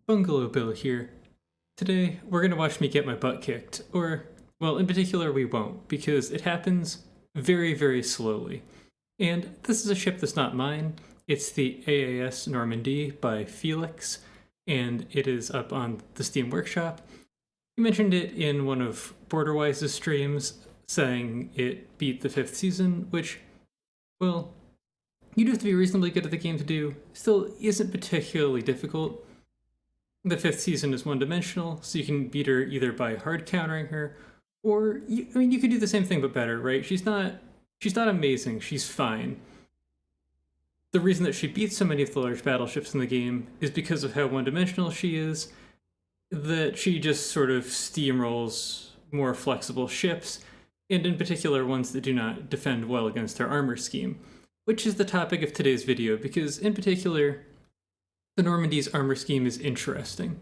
Bungalow Bill here. Today, we're gonna watch me get my butt kicked. Or, well, in particular, we won't, because it happens very, very slowly. And this is a ship that's not mine. It's the AAS Normandie by Felix, and it is up on the Steam Workshop. He mentioned it in one of Borderwise's streams, saying it beat the 5th season, which, well, you'd have to be reasonably good at the game to do. Still isn't particularly difficult. The 5th season is one-dimensional, so you can beat her either by hard countering her, or you could do the same thing but better, right? She's not amazing. She's fine. The reason that she beats so many of the large battleships in the game is because of how one-dimensional she is. That she just sort of steamrolls more flexible ships, and in particular ones that do not defend well against her armor scheme, which is the topic of today's video, because in particular, the Normandie's armor scheme is interesting.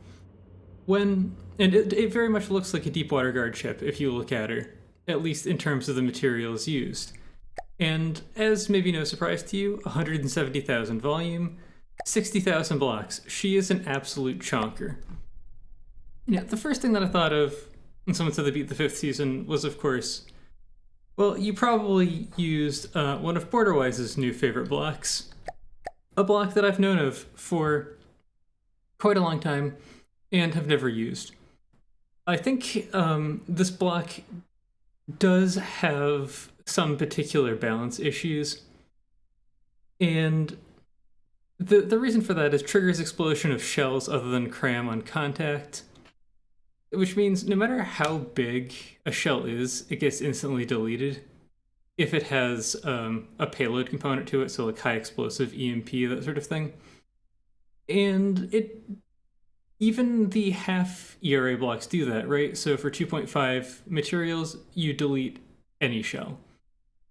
It very much looks like a Deepwater Guard ship if you look at her, at least in terms of the materials used. And as maybe no surprise to you, 170,000 volume, 60,000 blocks. She is an absolute chonker. Yeah, the first thing that I thought of when someone said they beat the 5th season was, of course, well, you probably used one of Borderwise's new favorite blocks. A block that I've known of for quite a long time and have never used. I think this block does have some particular balance issues, and the reason for that is triggers explosion of shells other than cram on contact, which means no matter how big a shell is, it gets instantly deleted if it has a payload component to it, so like high explosive EMP, that sort of thing. And even the half ERA blocks do that, right? So for 2.5 materials, you delete any shell.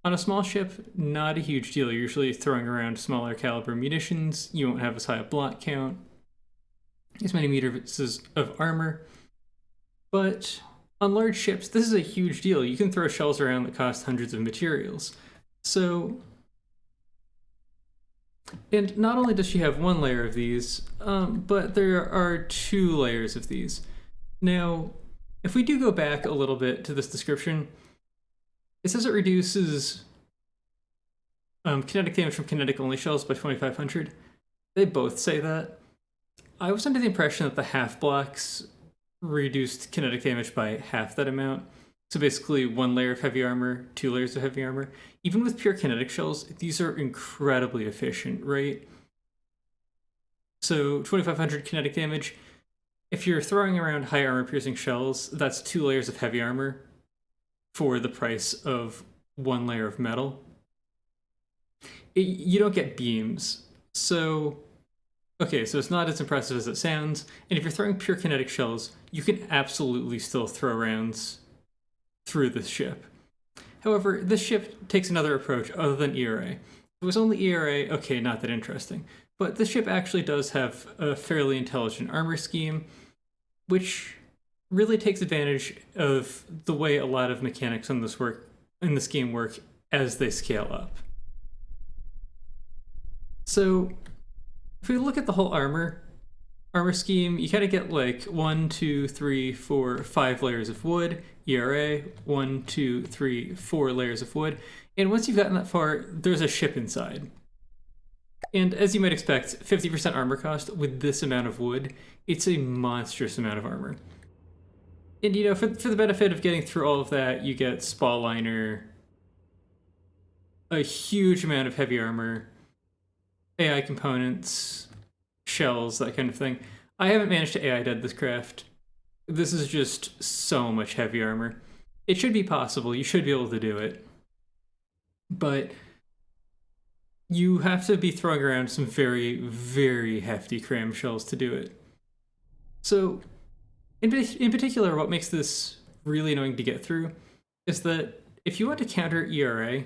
On a small ship, not a huge deal. You're usually throwing around smaller caliber munitions. You won't have as high a block count, as many meters of armor. But on large ships, this is a huge deal. You can throw shells around that cost hundreds of materials. So, and not only does she have one layer of these, but there are 2 layers of these. Now, if we do go back a little bit to this description, it says it reduces kinetic damage from kinetic-only shells by 2,500. They both say that. I was under the impression that the half blocks reduced kinetic damage by half that amount. So basically 1 layer of heavy armor, 2 layers of heavy armor. Even with pure kinetic shells, these are incredibly efficient, right? So 2,500 kinetic damage. If you're throwing around high armor piercing shells, that's 2 layers of heavy armor for the price of 1 layer of metal. You don't get beams. So okay, so it's not as impressive as it sounds, and if you're throwing pure kinetic shells, you can absolutely still throw rounds through this ship. However, this ship takes another approach other than ERA. If it was only ERA, okay, not that interesting. But this ship actually does have a fairly intelligent armor scheme, which really takes advantage of the way a lot of mechanics in this game work as they scale up. So if we look at the whole armor scheme, you kind of get like 1, 2, 3, 4, 5 layers of wood, ERA, 1, 2, 3, 4 layers of wood, and once you've gotten that far, there's a ship inside. And as you might expect, 50% armor cost with this amount of wood, it's a monstrous amount of armor. And you know, for the benefit of getting through all of that, you get spall liner, a huge amount of heavy armor, AI components, shells, that kind of thing. I haven't managed to AI dead this craft. This is just so much heavy armor. It should be possible. You should be able to do it. But you have to be throwing around some very, very hefty cram shells to do it. So, in particular, what makes this really annoying to get through is that if you want to counter ERA,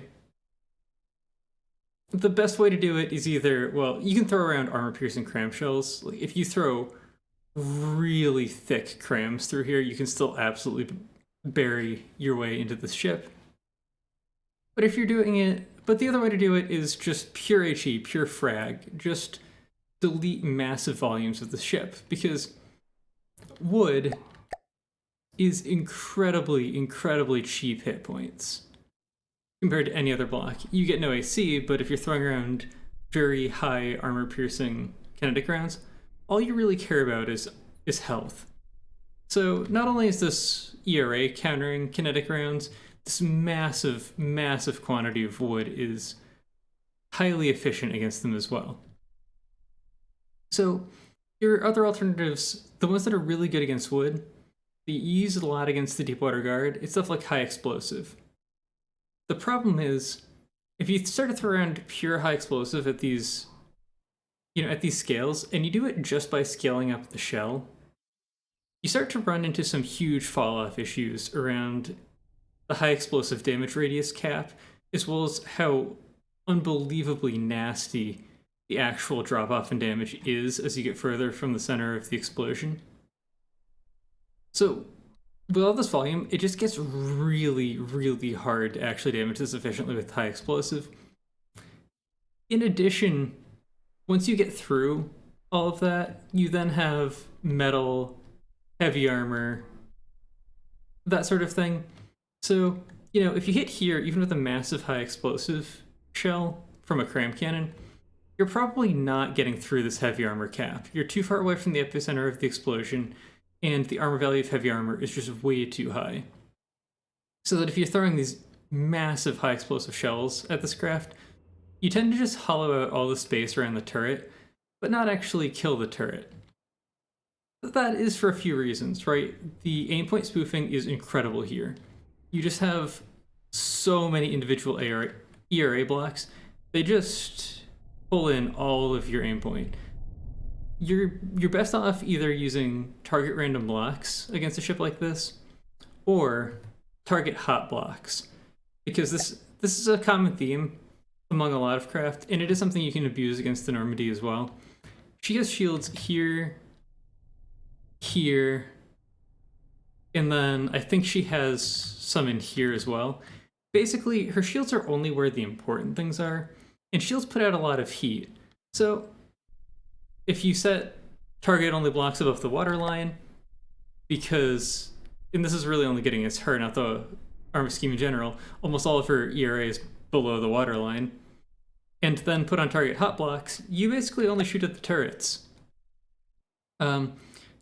the best way to do it is either, well, you can throw around armor-piercing cram shells. Like, if you throw really thick crams through here, you can still absolutely bury your way into the ship. But the other way to do it is just pure HE, pure frag. Just delete massive volumes of the ship, because wood is incredibly cheap hit points compared to any other block. You get no AC, but if you're throwing around very high armor-piercing kinetic rounds, all you really care about is health. So not only is this ERA countering kinetic rounds, this massive quantity of wood is highly efficient against them as well. So your other alternatives, the ones that are really good against wood, they use a lot against the Deepwater Guard. It's stuff like high explosive. The problem is, if you start to throw around pure high explosive at these, at these scales, and you do it just by scaling up the shell, you start to run into some huge fall-off issues around the high explosive damage radius cap, as well as how unbelievably nasty the actual drop-off in damage is as you get further from the center of the explosion. So with all this volume, it just gets really hard to actually damage this efficiently with high explosive. In addition, once you get through all of that, you then have metal, heavy armor, that sort of thing. So, if you hit here, even with a massive high explosive shell from a cram cannon, you're probably not getting through this heavy armor cap. You're too far away from the epicenter of the explosion, and the armor value of heavy armor is just way too high. So that if you're throwing these massive high explosive shells at this craft, you tend to just hollow out all the space around the turret, but not actually kill the turret. That is for a few reasons, right? The aim point spoofing is incredible here. You just have so many individual ERA blocks. They just pull in all of your aim point. You're best off either using target random blocks against a ship like this, or target hot blocks, because this is a common theme among a lot of craft, and it is something you can abuse against the Normandy as well. She has shields here, here, and then I think she has some in here as well. Basically, her shields are only where the important things are, and shields put out a lot of heat. So if you set target only blocks above the waterline, because, and this is really only getting against her, not the armor scheme in general, almost all of her ERA is below the waterline, and then put on target hot blocks, you basically only shoot at the turrets.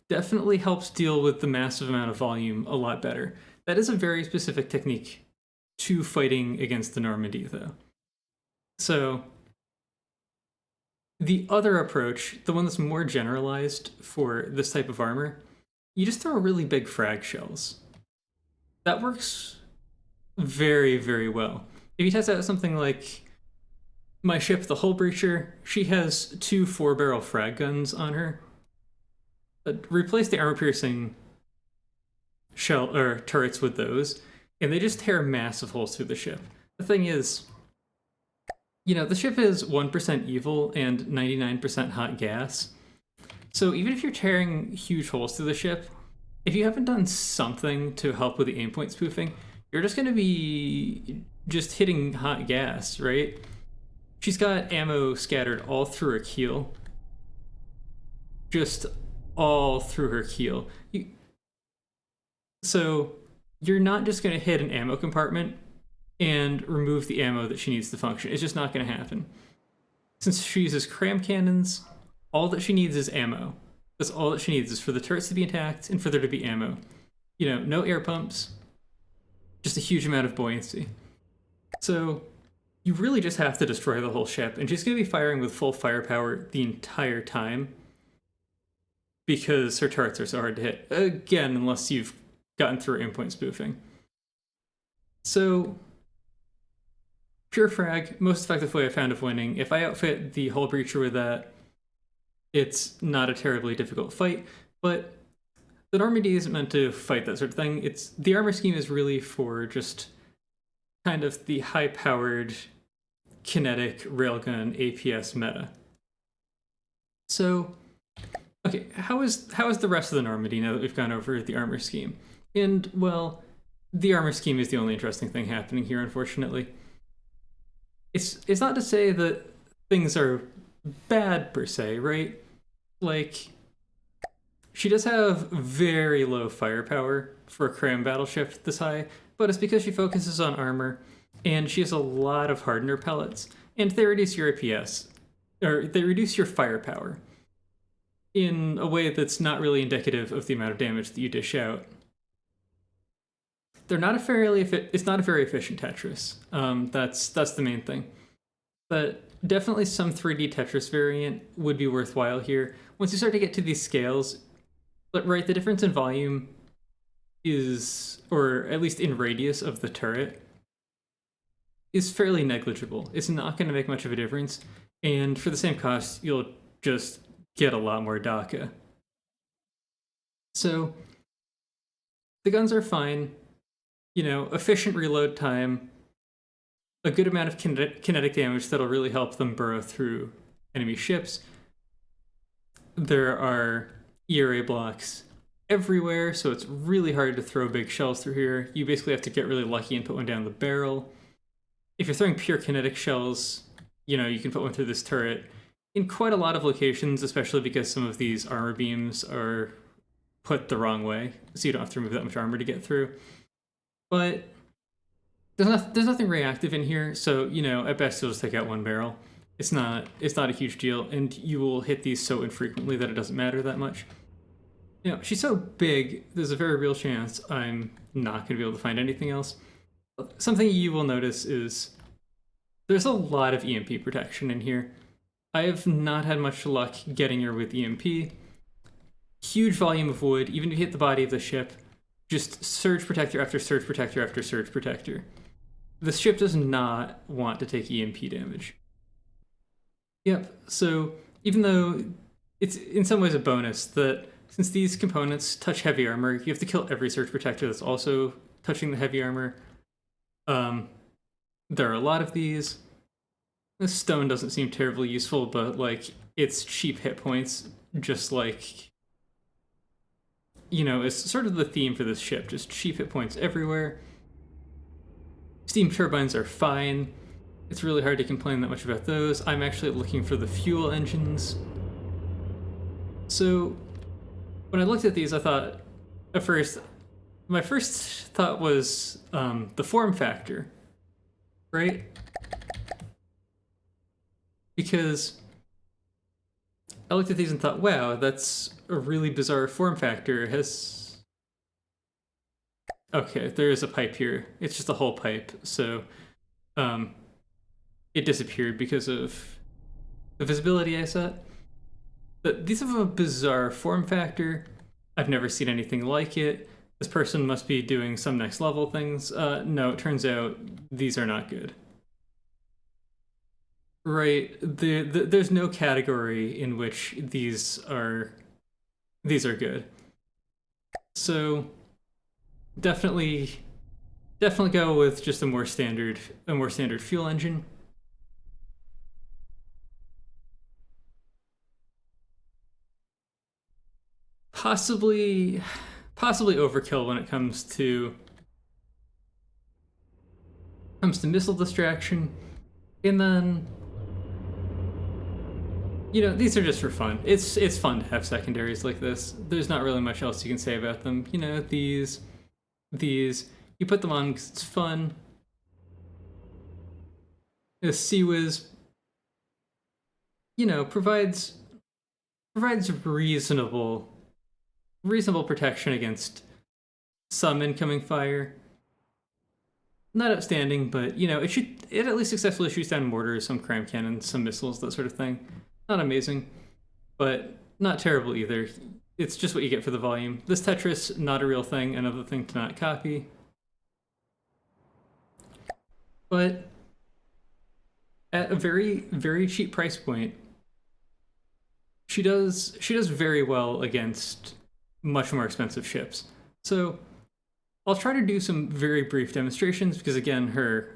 Definitely helps deal with the massive amount of volume a lot better. That is a very specific technique to fighting against the Normandy, though. So the other approach, the one that's more generalized for this type of armor, you just throw really big frag shells. That works very well. If you test out something like my ship, the Hull Breacher, she has 2 4-barrel frag guns on her. Replace the armor-piercing shell or turrets with those, and they just tear massive holes through the ship. The thing is, the ship is 1% evil and 99% hot gas. So even if you're tearing huge holes through the ship, if you haven't done something to help with the aim point spoofing, you're just going to be just hitting hot gas, right? She's got ammo scattered all through her keel. Just all through her keel. So you're not just going to hit an ammo compartment and remove the ammo that she needs to function. It's just not going to happen. Since she uses cram cannons, all that she needs is ammo. That's all that she needs, is for the turrets to be intact and for there to be ammo. No air pumps, just a huge amount of buoyancy. So you really just have to destroy the whole ship, and she's going to be firing with full firepower the entire time, because her turrets are so hard to hit. Again, unless you've gotten through aim point spoofing. So pure frag, most effective way I found of winning. If I outfit the Hull Breacher with that, it's not a terribly difficult fight, but the Normandy isn't meant to fight that sort of thing. The armor scheme is really for just kind of the high-powered kinetic railgun APS meta. So, okay, how is the rest of the Normandy now that we've gone over the armor scheme? And, well, the armor scheme is the only interesting thing happening here, unfortunately. It's not to say that things are bad per se, right? Like, she does have very low firepower for a cram battleship this high, but it's because she focuses on armor, and she has a lot of hardener pellets, and they reduce your APS, or they reduce your firepower in a way that's not really indicative of the amount of damage that you dish out. They're not it's not a very efficient Tetris. That's the main thing. But definitely some 3D Tetris variant would be worthwhile here. Once you start to get to these scales, but right, the difference in volume is, or at least in radius of the turret, is fairly negligible. It's not going to make much of a difference, and for the same cost, you'll just get a lot more DACA. So the guns are fine, you know, efficient reload time, a good amount of kinetic damage that'll really help them burrow through enemy ships. There are ERA blocks everywhere, so it's really hard to throw big shells through here. You basically have to get really lucky and put one down the barrel. If you're throwing pure kinetic shells, you know, you can put one through this turret in quite a lot of locations, especially because some of these armor beams are put the wrong way, so you don't have to remove that much armor to get through. But there's nothing reactive in here, so, you know, at best you'll just take out one barrel. It's not a huge deal, and you will hit these so infrequently that it doesn't matter that much. You know, she's so big, there's a very real chance I'm not going to be able to find anything else. Something you will notice is there's a lot of EMP protection in here. I have not had much luck getting her with EMP. Huge volume of wood, even if you hit the body of the ship, just surge protector after surge protector after surge protector. The ship does not want to take EMP damage. Yep, so even though it's in some ways a bonus that since these components touch heavy armor, you have to kill every surge protector that's also touching the heavy armor. There are a lot of these. This stone doesn't seem terribly useful, but like it's cheap hit points, just like, you know, it's sort of the theme for this ship, just cheap hit points everywhere. Steam turbines are fine. It's really hard to complain that much about those. I'm actually looking for the fuel engines. So when I looked at these, I thought, at first, my first thought was the form factor, right? Because I looked at these and thought, wow, that's a really bizarre form factor. It has... Okay, there is a pipe here. It's just a whole pipe, so it disappeared because of the visibility I set. But these have a bizarre form factor. I've never seen anything like it. This person must be doing some next level things. No, it turns out these are not good. Right, there's no category in which these are good. So definitely go with just a more standard fuel engine. Possibly overkill when it comes to missile distraction. And then, you know, these are just for fun. It's fun to have secondaries like this. There's not really much else you can say about them. You know, these you put them on because it's fun. This Sea-Wiz, you know, provides reasonable protection against some incoming fire. Not outstanding, but, you know, it at least successfully shoots down mortars, some cram cannons, some missiles, that sort of thing. Not amazing, but not terrible either. It's just what you get for the volume. This Tetris, not a real thing, another thing to not copy. But at a very, very cheap price point, she does very well against much more expensive ships. So I'll try to do some very brief demonstrations because, again, her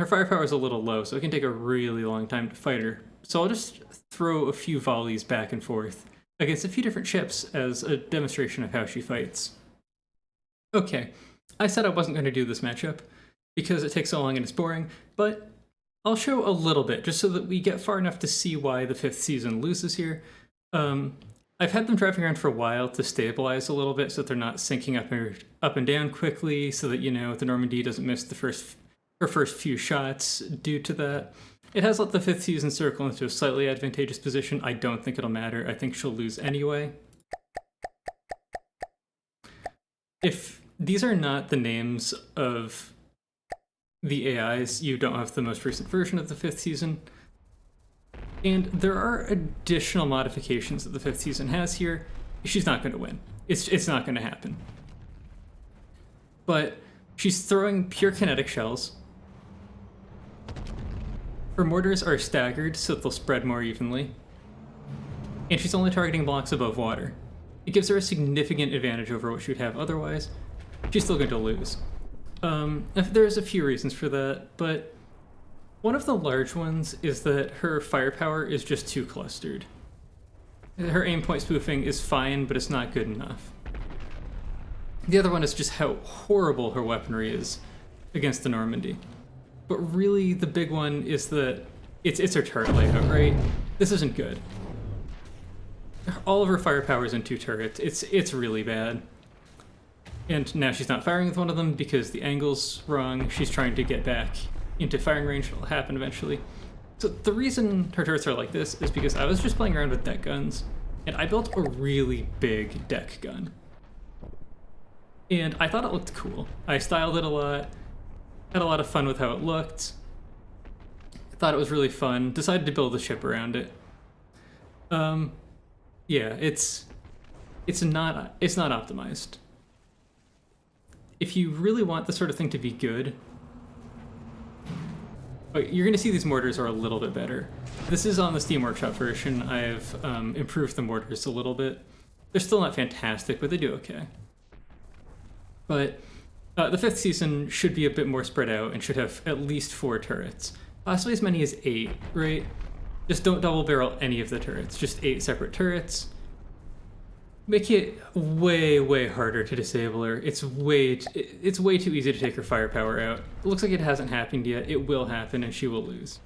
firepower is a little low, so it can take a really long time to fight her. So I'll just throw a few volleys back and forth against a few different ships as a demonstration of how she fights. Okay, I said I wasn't going to do this matchup because it takes so long and it's boring, but I'll show a little bit, just so that we get far enough to see why the 5th season loses here. I've had them driving around for a while to stabilize a little bit so that they're not sinking up and down quickly, so that, the Normandie doesn't miss her first few shots due to that. It has let the 5th season circle into a slightly advantageous position. I don't think it'll matter. I think she'll lose anyway. If these are not the names of the AIs, you don't have the most recent version of the 5th season. And there are additional modifications that the 5th season has here. She's not going to win. It's not going to happen. But she's throwing pure kinetic shells. Her mortars are staggered so that they'll spread more evenly. And she's only targeting blocks above water. It gives her a significant advantage over what she would have otherwise. She's still going to lose. There's a few reasons for that, but one of the large ones is that her firepower is just too clustered. Her aim point spoofing is fine, but it's not good enough. The other one is just how horrible her weaponry is against the Normandy. But really, the big one is that it's her turret layout, right? This isn't good. All of her firepower is in 2 turrets. It's really bad. And now she's not firing with one of them because the angle's wrong. She's trying to get back into firing range. It'll happen eventually. So the reason her turrets are like this is because I was just playing around with deck guns, and I built a really big deck gun. And I thought it looked cool. I styled it a lot, had a lot of fun with how it looked. I thought it was really fun. Decided to build a ship around it. Yeah, it's not optimized. If you really want the sort of thing to be good, you're going to see these mortars are a little bit better. This is on the Steam Workshop version. I've improved the mortars a little bit. They're still not fantastic, but they do okay. But the 5th season should be a bit more spread out and should have at least 4 turrets. Possibly as many as 8, right? Just don't double barrel any of the turrets. Just 8 separate turrets. Make it way, way harder to disable her. It's way too easy to take her firepower out. It looks like it hasn't happened yet. It will happen, and she will lose.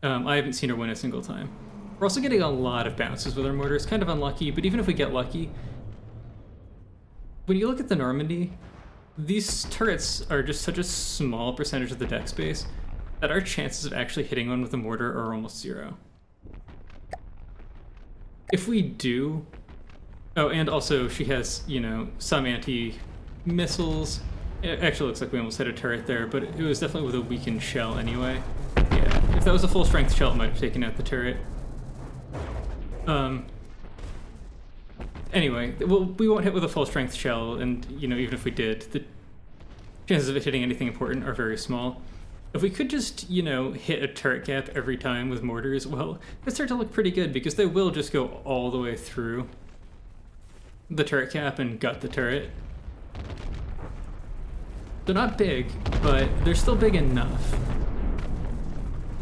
I haven't seen her win a single time. We're also getting a lot of bounces with our mortars. Kind of unlucky, but even if we get lucky, when you look at the Normandy, these turrets are just such a small percentage of the deck space that our chances of actually hitting one with a mortar are almost 0. If we do... Oh, and also she has, some anti-missiles. It actually looks like we almost hit a turret there, but it was definitely with a weakened shell anyway. Yeah, if that was a full-strength shell, it might have taken out the turret. Anyway, well, we won't hit with a full-strength shell, and, even if we did, the chances of it hitting anything important are very small. If we could just, hit a turret gap every time with mortars, well, it'd start to look pretty good, because they will just go all the way through the turret cap and gut the turret. They're not big, but they're still big enough.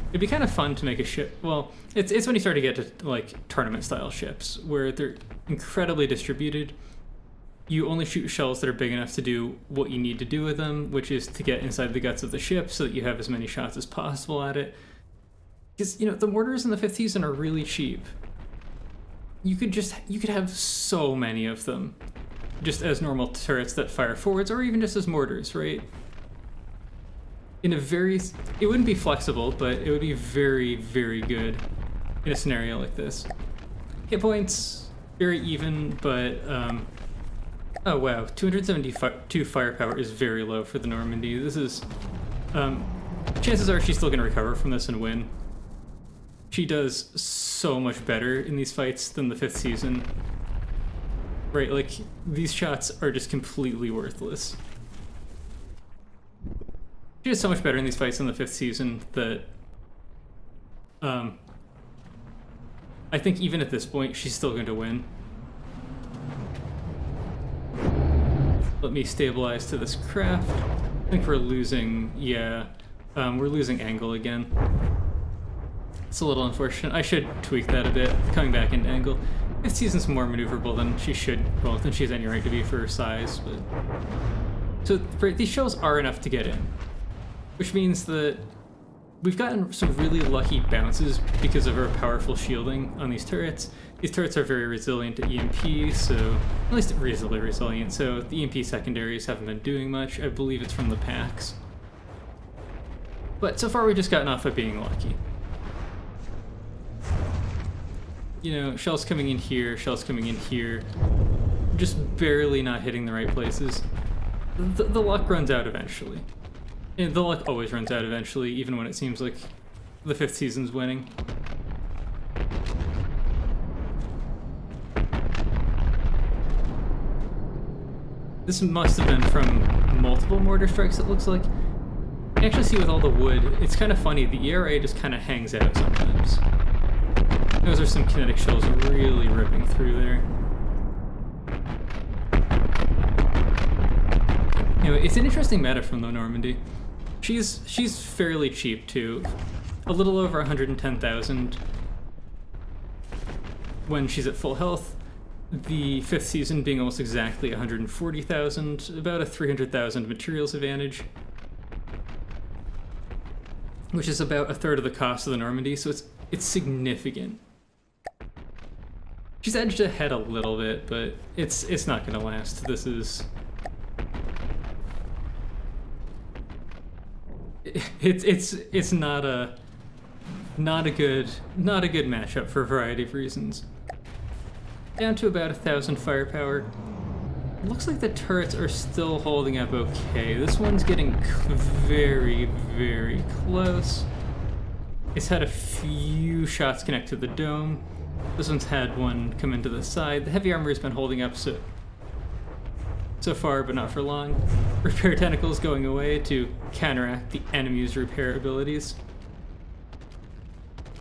It'd be kind of fun to make a ship. Well, it's when you start to get to like tournament-style ships where they're incredibly distributed. You only shoot shells that are big enough to do what you need to do with them, which is to get inside the guts of the ship so that you have as many shots as possible at it. Because the mortars in the 5th season are really cheap. You could have so many of them, just as normal turrets that fire forwards, or even just as mortars, right? It wouldn't be flexible, but it would be very, very good in a scenario like this. Hit points, very even, but, oh wow, 272 firepower is very low for the Normandy. This is, chances are she's still gonna recover from this and win. She does so much better in these fights than the 5th season. Right, like, these shots are just completely worthless. She does so much better in these fights than the 5th season that, I think even at this point, she's still going to win. Let me stabilize to this craft. I think we're losing, we're losing angle again. It's a little unfortunate. I should tweak that a bit, coming back into angle. If season's more maneuverable than she has any right to be for her size, but... So, these shells are enough to get in. Which means that we've gotten some really lucky bounces because of our powerful shielding on these turrets. These turrets are very resilient to EMP, so at least reasonably resilient, so the EMP secondaries haven't been doing much. I believe it's from the packs. But so far we've just gotten off by being lucky. You know, shells coming in here, shells coming in here, just barely not hitting the right places. The luck runs out eventually. And the luck always runs out eventually, even when it seems like the 5th season's winning. This must have been from multiple mortar strikes, it looks like. You can actually see with all the wood, it's kind of funny, the ERA just kind of hangs out sometimes. Those are some kinetic shells really ripping through there. Anyway, it's an interesting meta from the Normandy. She's fairly cheap too. A little over 110,000 when she's at full health. The 5th season being almost exactly 140,000, about a 300,000 materials advantage, which is about a third of the cost of the Normandy, so it's significant. She's edged ahead a little bit, but it's not going to last. This is it's not a good matchup for a variety of reasons. Down to about 1,000 firepower. Looks like the turrets are still holding up okay. This one's getting very, very close. It's had a few shots connect to the dome. This one's had one come into the side. The heavy armor has been holding up so far, but not for long. Repair tentacles going away to counteract the enemy's repair abilities.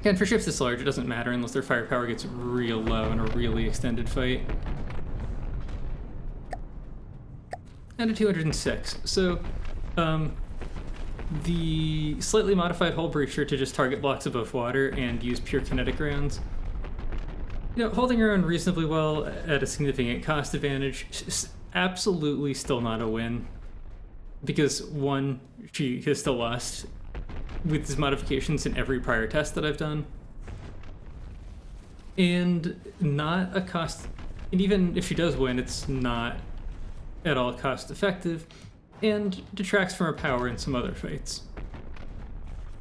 Again, for ships this large, it doesn't matter unless their firepower gets real low in a really extended fight. And a 206. So, the slightly modified hull breacher to just target blocks above water and use pure kinetic rounds. You know, holding her own reasonably well at a significant cost advantage. Absolutely still not a win. Because, one, she has still lost with these modifications in every prior test that I've done. And not a cost, and even if she does win, it's not at all cost effective, and detracts from her power in some other fights.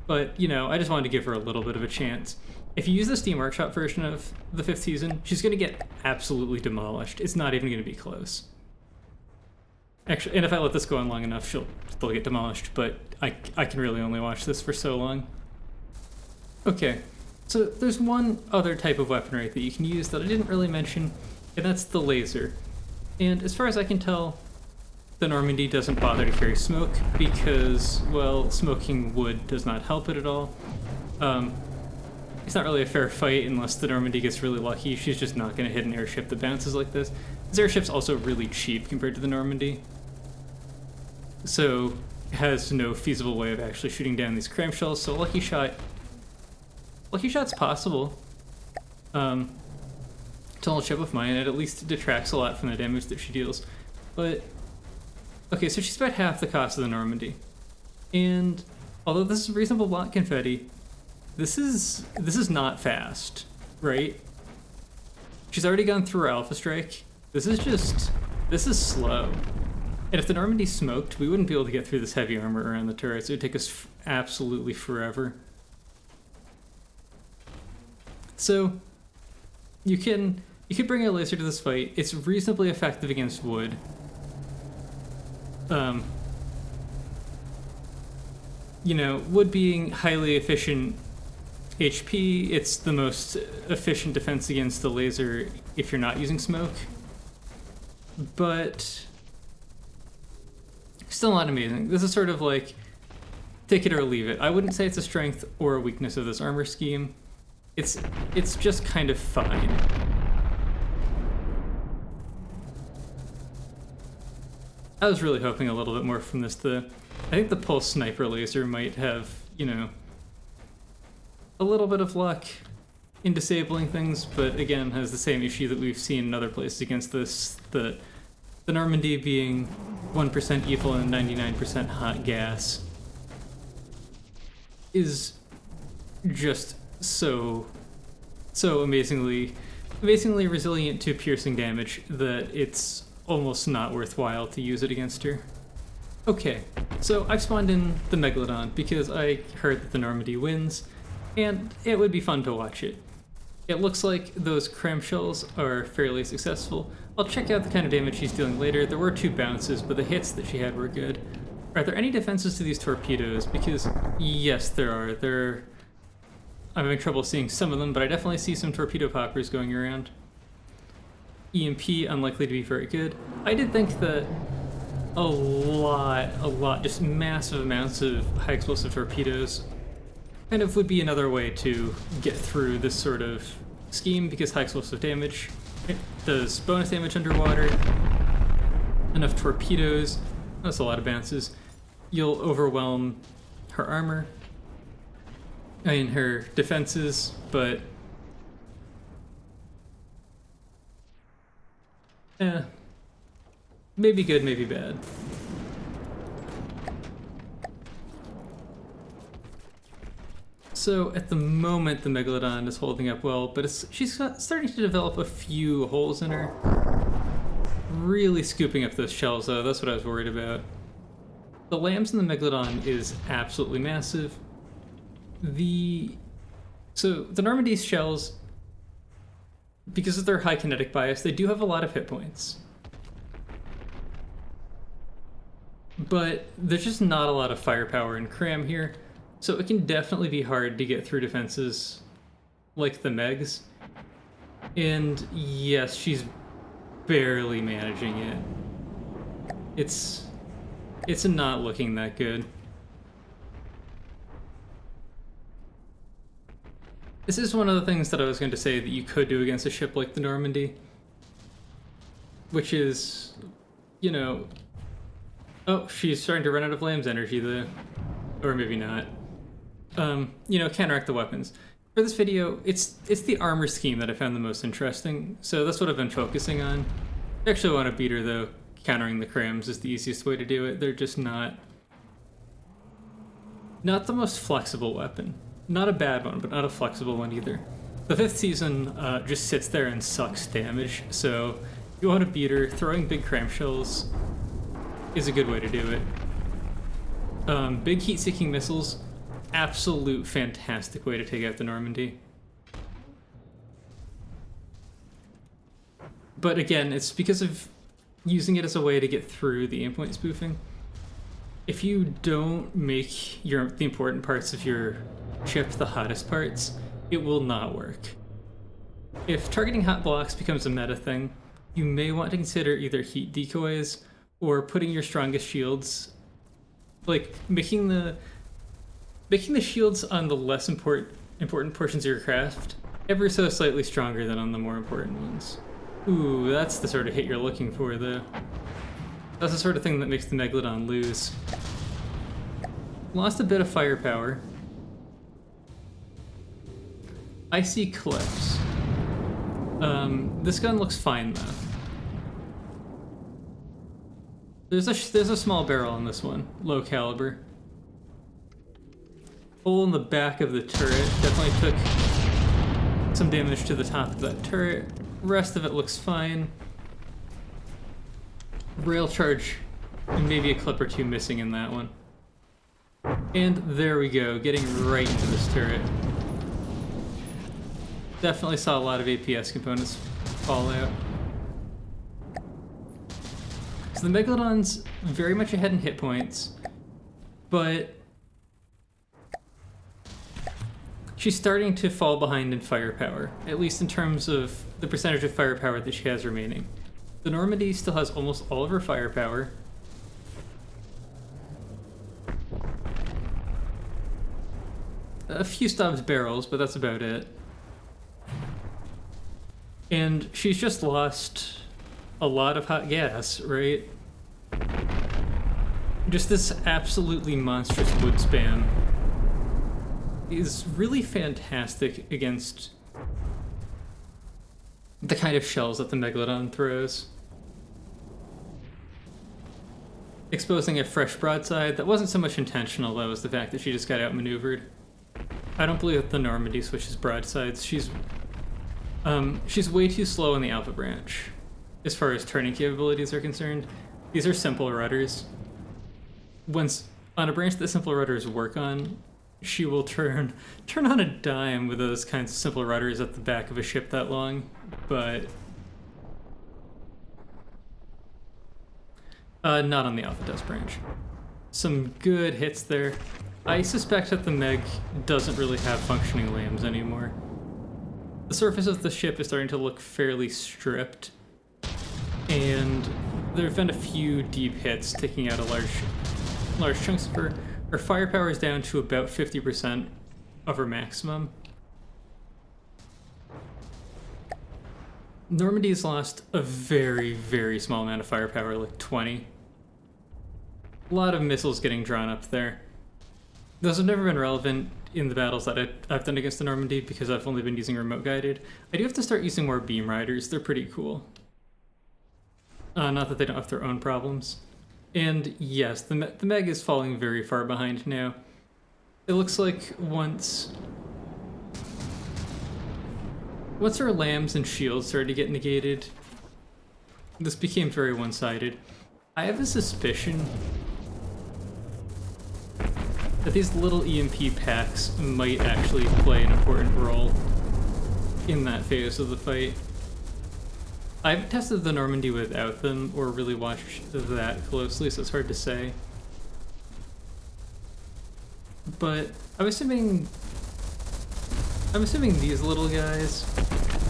But, you know, I just wanted to give her a little bit of a chance. If you use the Steam Workshop version of the 5th season, she's going to get absolutely demolished. It's not even going to be close. Actually, and if I let this go on long enough, she'll still get demolished, but I can really only watch this for so long. Okay, so there's one other type of weaponry that you can use that I didn't really mention, and that's the laser. And as far as I can tell, the Normandy doesn't bother to carry smoke because, well, smoking wood does not help it at all. It's not really a fair fight unless the Normandy gets really lucky. She's just not going to hit an airship that bounces like this. This airship's also really cheap compared to the Normandy, so has no feasible way of actually shooting down these cram shells, so lucky shot's possible. It's all a chip of mine, and it at least detracts a lot from the damage that she deals. But, okay, so she's about half the cost of the Normandy. And although this is reasonable block confetti, this is not fast, right? She's already gone through Alpha Strike. This is slow. And if the Normandy smoked, we wouldn't be able to get through this heavy armor around the turrets. It would take us absolutely forever. So, you could bring a laser to this fight. It's reasonably effective against wood. You know, wood being highly efficient HP, it's the most efficient defense against the laser if you're not using smoke. But still not amazing. This is sort of like, take it or leave it. I wouldn't say it's a strength or a weakness of this armor scheme. It's just kind of fine. I was really hoping a little bit more from this. I think the pulse sniper laser might have, you know, a little bit of luck in disabling things, but again has the same issue that we've seen in other places against this, the Normandy being 1% evil and 99% hot gas. is just so amazingly resilient to piercing damage that it's almost not worthwhile to use it against her. Okay, so I've spawned in the megalodon because I heard that the Normandy wins, and it would be fun to watch it. It looks like those cram shells are fairly successful. I'll check out the kind of damage she's dealing later. There were 2 bounces, but the hits that she had were good. Are there any defenses to these torpedoes? Because yes, there are. I'm having trouble seeing some of them, but I definitely see some torpedo poppers going around. EMP, unlikely to be very good. I did think that a lot, just massive amounts of high explosive torpedoes kind of would be another way to get through this sort of scheme, because high explosive damage, it does bonus damage underwater. Enough torpedoes, that's a lot of bounces. You'll overwhelm her armor, her defenses, but maybe good, maybe bad. So at the moment the megalodon is holding up well, but she's starting to develop a few holes in her. Really scooping up those shells though, that's what I was worried about. The lambs in the megalodon is absolutely massive. So the Normandy's shells, because of their high kinetic bias, they do have a lot of hit points. But there's just not a lot of firepower in cram here, so it can definitely be hard to get through defenses like the Megs. And yes, she's barely managing it. It's not looking that good. This is one of the things that I was going to say that you could do against a ship like the Normandy, which is, you know, oh, she's starting to run out of lamb's energy though, or maybe not. You know, counteract the weapons. For this video, it's the armor scheme that I found the most interesting, so that's what I've been focusing on. I actually want to beat her though. Countering the crams is the easiest way to do it. They're just not the most flexible weapon. Not a bad one, but not a flexible one either. The 5th season just sits there and sucks damage, so if you want to beat her, throwing big cram shells is a good way to do it. Big heat-seeking missiles, absolute fantastic way to take out the Normandy. But again, it's because of using it as a way to get through the aim point spoofing. If you don't make the important parts of your ship the hottest parts, it will not work. If targeting hot blocks becomes a meta thing, you may want to consider either heat decoys or putting your strongest shields, like making the shields on the less important portions of your craft ever so slightly stronger than on the more important ones. Ooh, that's the sort of hit you're looking for, though. That's the sort of thing that makes the megalodon lose. Lost a bit of firepower. I see clips. This gun looks fine, though. There's a small barrel on this one, low caliber. Hole in the back of the turret, definitely took some damage to the top of that turret. Rest of it looks fine. Rail charge, and maybe a clip or two missing in that one. And there we go, getting right into this turret. Definitely saw a lot of APS components fall out. So the Megalodon's very much ahead in hit points, but she's starting to fall behind in firepower, at least in terms of the percentage of firepower that she has remaining. The Normandy still has almost all of her firepower. A few stopped barrels, but that's about it. And she's just lost a lot of hot gas, right? Just this absolutely monstrous wood spam is really fantastic against the kind of shells that the Megalodon throws. Exposing a fresh broadside that wasn't so much intentional, though, as the fact that she just got outmaneuvered. I don't believe that the Normandy switches broadsides. She's way too slow in the Alpha branch, as far as turning capabilities are concerned. These are simple rudders. Once on a branch that simple rudders work on, she will turn on a dime with those kinds of simple rudders at the back of a ship that long, but not on the Alpha Dust branch. Some good hits there. I suspect that the Meg doesn't really have functioning lambs anymore. The surface of the ship is starting to look fairly stripped, and there have been a few deep hits taking out a large chunks of her. Her firepower is down to about 50% of her maximum. Normandy's lost a very, very small amount of firepower, like 20. A lot of missiles getting drawn up there. Those have never been relevant in the battles that I've done against the Normandy because I've only been using remote guided. I do have to start using more beam riders. They're pretty cool. Not that they don't have their own problems. And yes, the Meg is falling very far behind now. It looks like once her lambs and shields started to get negated, this became very one-sided. I have a suspicion that these little EMP packs might actually play an important role in that phase of the fight. I haven't tested the Normandy without them or really watched that closely, so it's hard to say. But I'm assuming these little guys,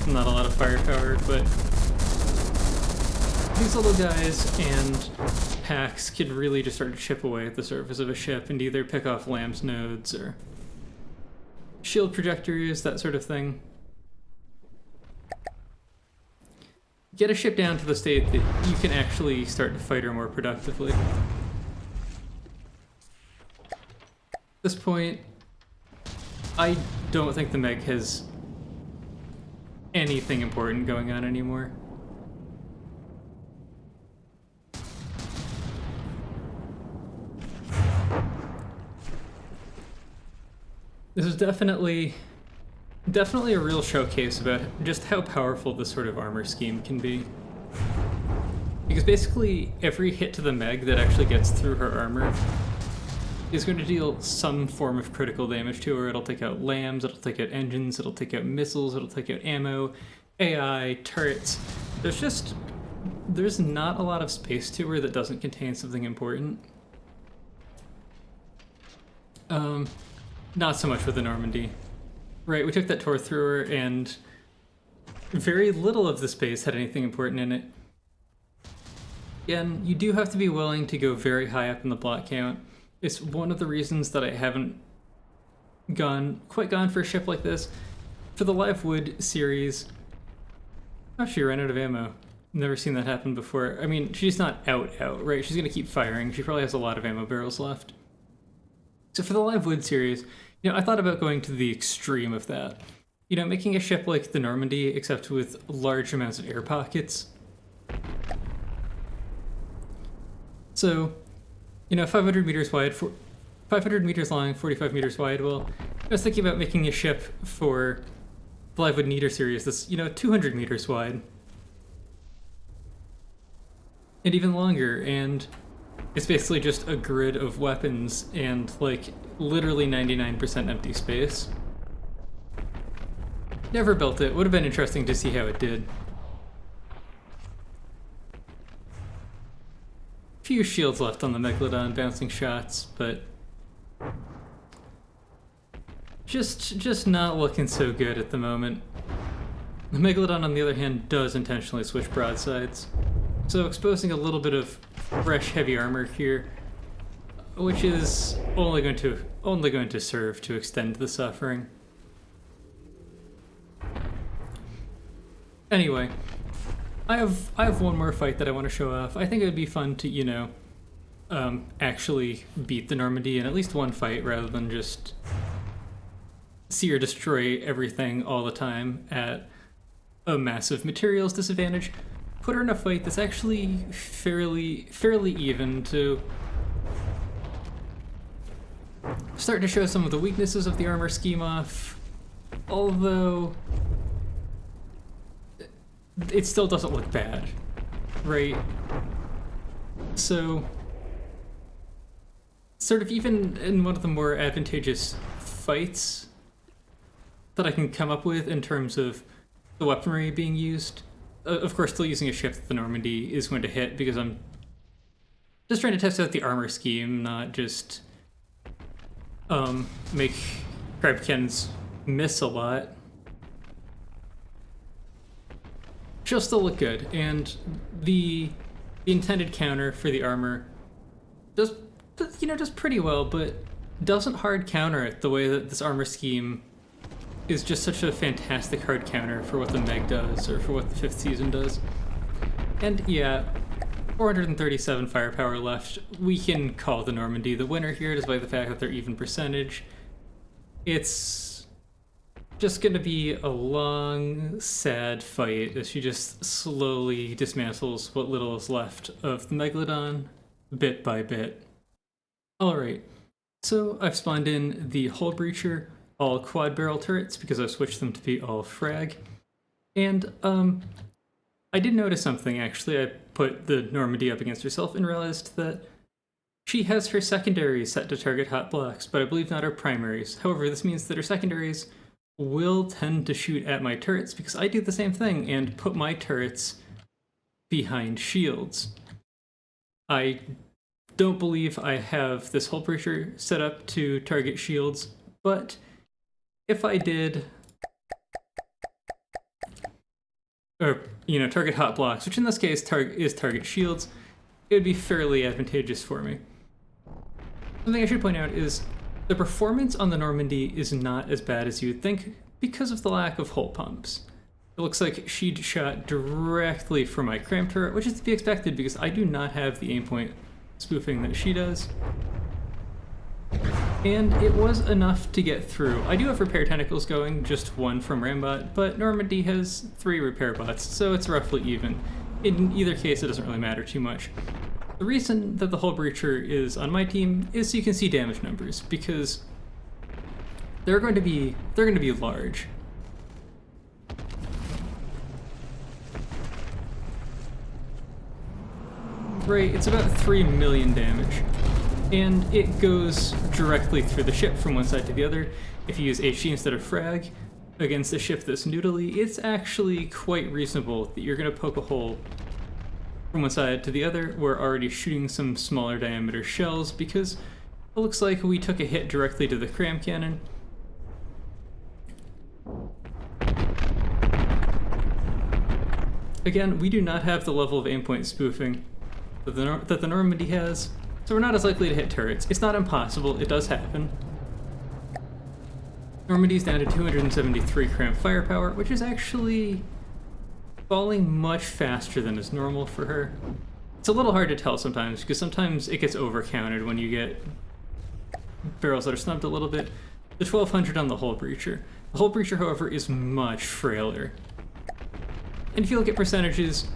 not a lot of firepower, but these little guys and packs could really just start to chip away at the surface of a ship and either pick off lambs nodes or shield projectors, that sort of thing. Get a ship down to the state that you can actually start to fight her more productively. At this point, I don't think the Meg has anything important going on anymore. This is definitely a real showcase about just how powerful this sort of armor scheme can be. Because basically every hit to the Meg that actually gets through her armor is going to deal some form of critical damage to her. It'll take out lambs, it'll take out engines, it'll take out missiles, it'll take out ammo, AI, turrets. There's not a lot of space to her that doesn't contain something important. Not so much with the Normandy. Right, we took that tour through her, and very little of the space had anything important in it. Again, you do have to be willing to go very high up in the block count. It's one of the reasons that I haven't quite gone for a ship like this. For the Live Wood series, oh, she ran out of ammo. Never seen that happen before. I mean, she's not out, right? She's gonna keep firing. She probably has a lot of ammo barrels left. So for the Live Wood series, I thought about going to the extreme of that. Making a ship like the Normandy, except with large amounts of air pockets. So, 500 meters wide, 500 meters long, 45 meters wide. Well, I was thinking about making a ship for the Live Wood Neater series that's, 200 meters wide. And even longer, and it's basically just a grid of weapons and, literally 99% empty space. Never built it. Would have been interesting to see how it did. Few shields left on the megalodon, bouncing shots, but just not looking so good at the moment. The megalodon, on the other hand, does intentionally switch broadsides, so exposing a little bit of fresh heavy armor here, which is only going to serve to extend the suffering. Anyway, I have one more fight that I want to show off. I think it would be fun to, actually beat the Normandy in at least one fight rather than just see her destroy everything all the time at a massive materials disadvantage. Put her in a fight that's actually fairly even to Starting to show some of the weaknesses of the armor scheme off, although it still doesn't look bad, right? So, sort of even in one of the more advantageous fights that I can come up with in terms of the weaponry being used, of course still using a ship that the Normandy is going to hit because I'm just trying to test out the armor scheme, not just make crab cannons miss a lot. She'll still look good, and the intended counter for the armor does pretty well, but doesn't hard counter it the way that this armor scheme is just such a fantastic hard counter for what the Meg does, or for what the 5th season does. And yeah, 437 firepower left. We can call the Normandy the winner here, despite the fact that they're even percentage. It's just gonna be a long, sad fight as she just slowly dismantles what little is left of the megalodon, bit by bit. Alright, so I've spawned in the hull breacher, all quad barrel turrets because I switched them to be all frag. And I did notice something actually. I put the Normandy up against herself and realized that she has her secondaries set to target hot blocks, but I believe not her primaries. However, this means that her secondaries will tend to shoot at my turrets because I do the same thing and put my turrets behind shields. I don't believe I have this hull breacher set up to target shields, but if I did, or, target hot blocks, which in this case is target shields, it would be fairly advantageous for me. Something I should point out is the performance on the Normandy is not as bad as you would think because of the lack of hull pumps. It looks like she'd shot directly for my cram turret, which is to be expected because I do not have the aim point spoofing that she does. And it was enough to get through. I do have repair tentacles going, just one from Rambot, but Normandy has 3 repair bots, so it's roughly even. In either case, it doesn't really matter too much. The reason that the hull breacher is on my team is so you can see damage numbers, because they're going to be large. Right, it's about 3 million damage. And it goes directly through the ship from one side to the other. If you use HG instead of frag against a ship this noodly, it's actually quite reasonable that you're going to poke a hole from one side to the other. We're already shooting some smaller diameter shells because it looks like we took a hit directly to the cram cannon. Again, we do not have the level of aim point spoofing that the Normandy has. So we're not as likely to hit turrets. It's not impossible, it does happen. Normandy's down to 273 cram firepower, which is actually falling much faster than is normal for her. It's a little hard to tell sometimes, because sometimes it gets overcounted when you get barrels that are snubbed a little bit. The 1200 on the hull breacher. The hull breacher, however, is much frailer. And if you look at percentages,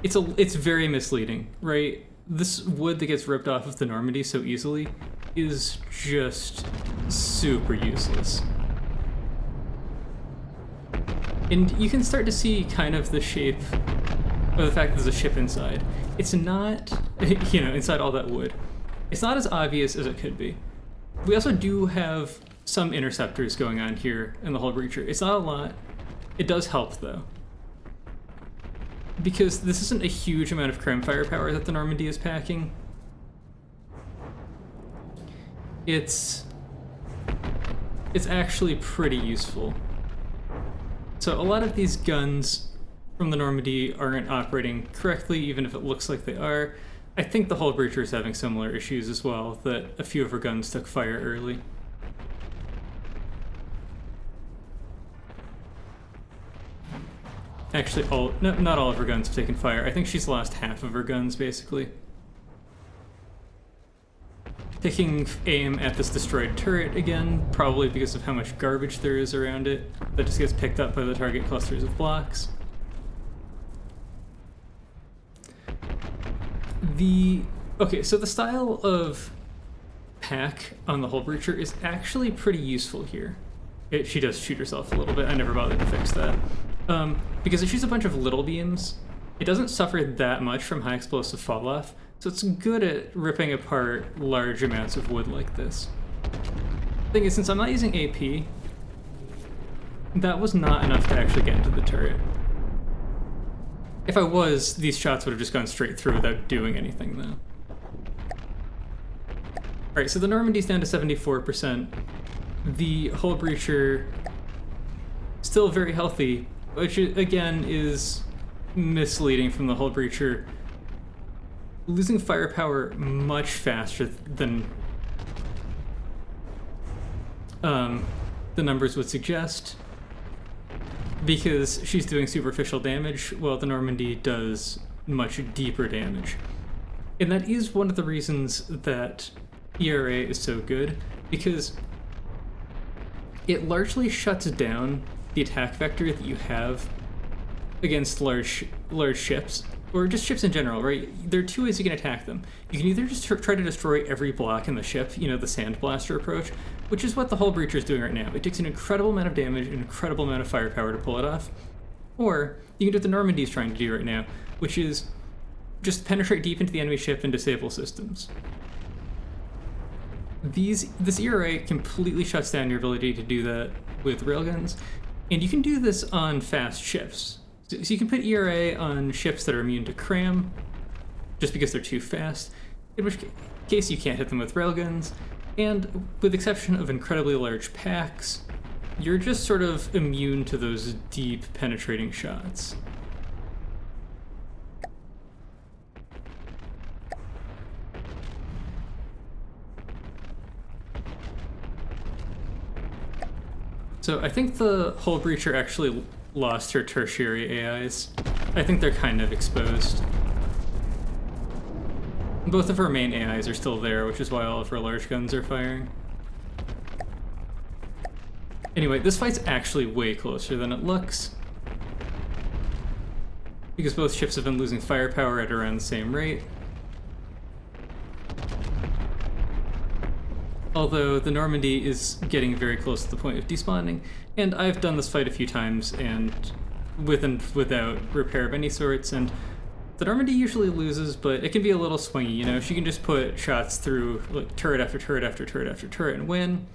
it's very misleading, right? This wood that gets ripped off of the Normandy so easily is just super useless. And you can start to see kind of the shape of the fact that there's a ship inside. It's not, inside all that wood. It's not as obvious as it could be. We also do have some interceptors going on here in the hull breacher. It's not a lot. It does help though, because this isn't a huge amount of cram firepower that the Normandy is packing. It's actually pretty useful. So a lot of these guns from the Normandy aren't operating correctly, even if it looks like they are. I think the hull breacher is having similar issues as well, that a few of her guns took fire early. Actually, not all of her guns have taken fire. I think she's lost half of her guns, basically. Taking aim at this destroyed turret again, probably because of how much garbage there is around it that just gets picked up by the target clusters of blocks. Okay, so the style of attack on the hull breacher is actually pretty useful here. She does shoot herself a little bit. I never bothered to fix that. Because it shoots a bunch of little beams, it doesn't suffer that much from high explosive fall off, so it's good at ripping apart large amounts of wood like this. The thing is, since I'm not using AP, that was not enough to actually get into the turret. If I was, these shots would have just gone straight through without doing anything, though. Alright, so the Normandy's down to 74%. The hull breacher, still very healthy, which again is misleading from the hull breacher. Losing firepower much faster than the numbers would suggest, because she's doing superficial damage while the Normandy does much deeper damage. And that is one of the reasons that ERA is so good, because it largely shuts down the attack vector that you have against large ships, or just ships in general, right? There are two ways you can attack them. You can either just try to destroy every block in the ship, you know, the sand blaster approach, which is what the hull breacher is doing right now. It takes an incredible amount of damage, an incredible amount of firepower to pull it off. Or you can do what the Normandy is trying to do right now, which is just penetrate deep into the enemy ship and disable systems. This ERA completely shuts down your ability to do that with railguns, and you can do this on fast ships. So you can put ERA on ships that are immune to cram, just because they're too fast, in which case you can't hit them with railguns, and with the exception of incredibly large packs, you're just sort of immune to those deep penetrating shots. So I think the hull breacher actually lost her tertiary AIs. I think they're kind of exposed. Both of her main AIs are still there, which is why all of her large guns are firing. Anyway, this fight's actually way closer than it looks, because both ships have been losing firepower at around the same rate. Although the Normandy is getting very close to the point of despawning, and I've done this fight a few times, and with and without repair of any sorts, and the Normandy usually loses, but it can be a little swingy, you know? She can just put shots through like turret after turret after turret after turret and win,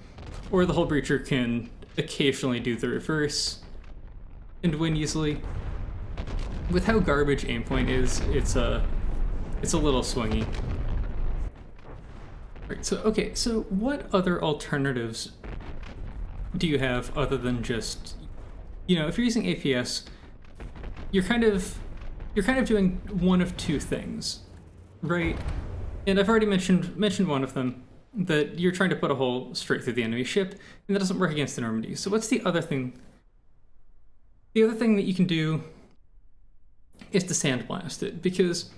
or the hull breacher can occasionally do the reverse and win easily. With how garbage aimpoint is, it's a little swingy. Right, so okay, so what other alternatives do you have other than just, you know, if you're using APS, you're kind of doing one of two things, right? And I've already mentioned one of them, that you're trying to put a hole straight through the enemy ship, and that doesn't work against the Normandy. So what's the other thing? The other thing that you can do is to sandblast it, because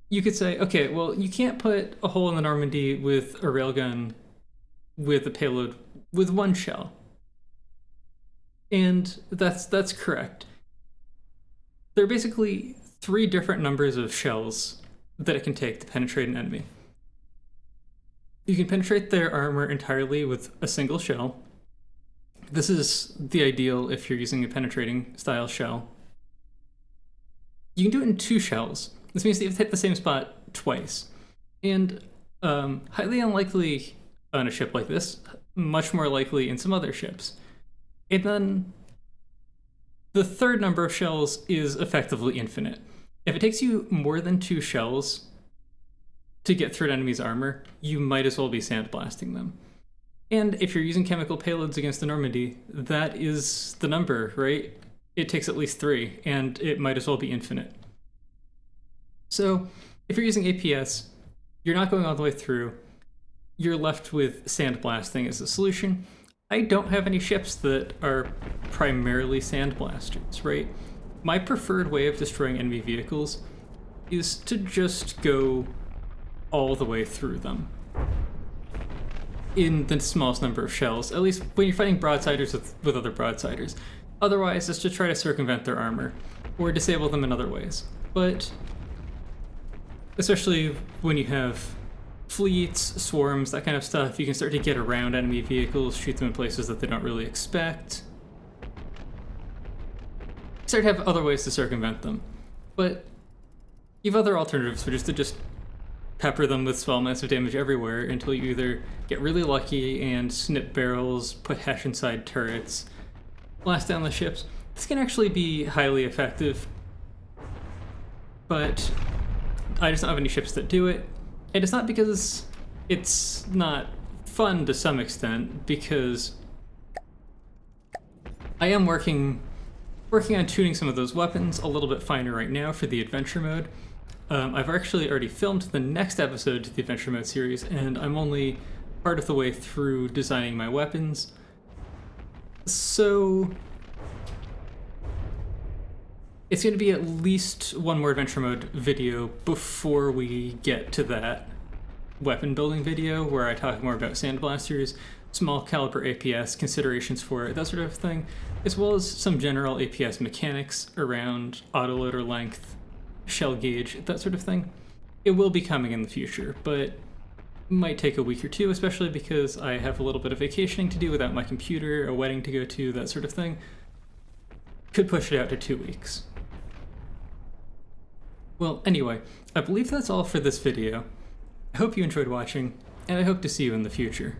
you could say, okay, well, you can't put a hole in the Normandy with a railgun with a payload with one shell. And that's correct. There are basically 3 different numbers of shells that it can take to penetrate an enemy. You can penetrate their armor entirely with a single shell. This is the ideal if you're using a penetrating style shell. You can do it in 2 shells. This means that you've hit the same spot twice. And highly unlikely on a ship like this, much more likely in some other ships. And then the third number of shells is effectively infinite. If it takes you more than 2 shells to get through an enemy's armor, you might as well be sandblasting them. And if you're using chemical payloads against the Normandy, that is the number, right? It takes at least 3, and it might as well be infinite. So if you're using APS, you're not going all the way through. You're left with sandblasting as a solution. I don't have any ships that are primarily sandblasters, right? My preferred way of destroying enemy vehicles is to just go all the way through them in the smallest number of shells, at least when you're fighting broadsiders with other broadsiders. Otherwise, it's to try to circumvent their armor or disable them in other ways. But especially when you have fleets, swarms, that kind of stuff. You can start to get around enemy vehicles, shoot them in places that they don't really expect. Start to have other ways to circumvent them. But you have other alternatives, which is to just pepper them with small amounts of damage everywhere until you either get really lucky and snip barrels, put Hesh inside turrets, blast down the ships. This can actually be highly effective, but I just don't have any ships that do it. And it's not because it's not fun to some extent, because I am working on tuning some of those weapons a little bit finer right now for the adventure mode. I've actually already filmed the next episode to the adventure mode series, and I'm only part of the way through designing my weapons. So it's going to be at least one more adventure mode video before we get to that weapon building video where I talk more about sandblasters, small caliber APS, considerations for it, that sort of thing, as well as some general APS mechanics around autoloader length, shell gauge, that sort of thing. It will be coming in the future, but might take a week or two, especially because I have a little bit of vacationing to do without my computer, a wedding to go to, that sort of thing. Could push it out to 2 weeks. Well, anyway, I believe that's all for this video. I hope you enjoyed watching, and I hope to see you in the future.